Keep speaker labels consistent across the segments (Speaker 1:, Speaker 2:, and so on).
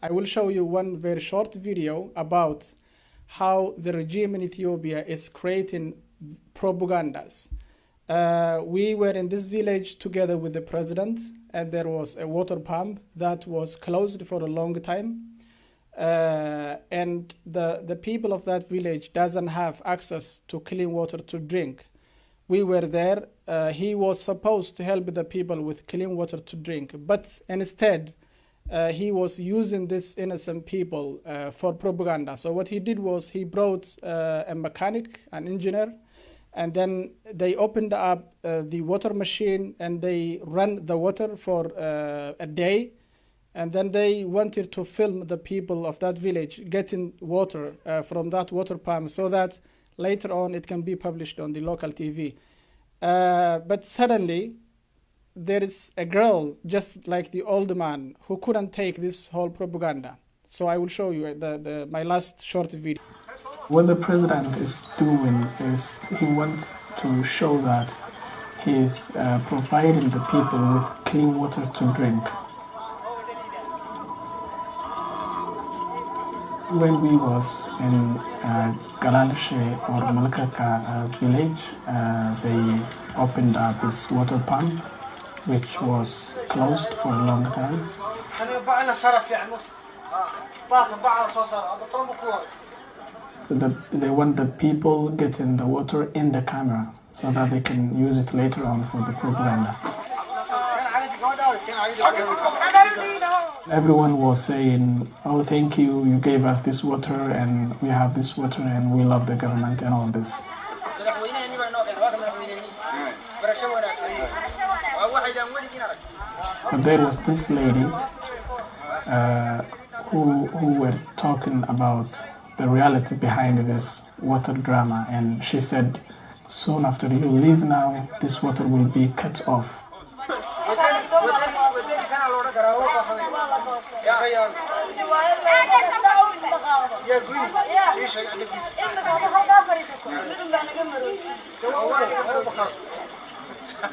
Speaker 1: I will show you one very short video about how the regime in Ethiopia is creating propagandas. We were in this village together with the president, and there was a water pump that was closed for a long time. And the people of that village doesn't have access to clean water to drink. We were there. He was supposed to help the people with clean water to drink, but instead he was using these innocent people for propaganda. So what he did was he brought a mechanic, an engineer, and then they opened up the water machine and they ran the water for a day. And then they wanted to film the people of that village getting water from that water pump so that later on it can be published on the local TV. But suddenly there is a girl just like the old man who couldn't take this whole propaganda. So I will show you my last short video.
Speaker 2: What the president is doing is he wants to show that he is providing the people with clean water to drink. When we was in Galalshe or Malkaka village, they opened up this water pump, which was closed for a long time. They want the people getting the water in the camera so that they can use it later on for the propaganda. Everyone was saying, oh, thank you, you gave us this water and we have this water and we love the government and all this. But there was this lady who were talking about the reality behind this water drama, and she said, soon after you leave now, this water will be cut off.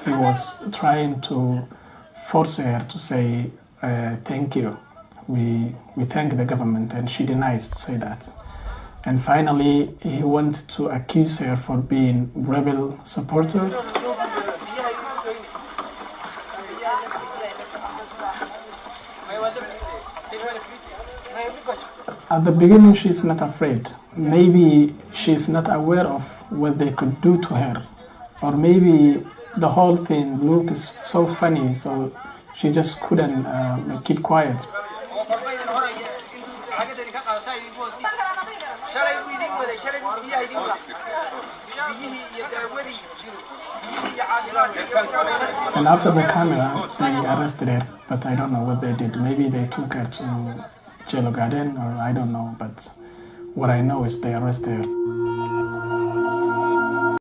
Speaker 2: He was trying to force her to say thank you. We thank the government, and she denies to say that. And finally, he wanted to accuse her for being rebel supporter. At the beginning, she's not afraid. Maybe she's not aware of what they could do to her. Or maybe the whole thing looks so funny, so she just couldn't keep quiet. And after the camera, they arrested her, but I don't know what they did. Maybe they took her to Jello Garden, or I don't know, but what I know is they arrested her.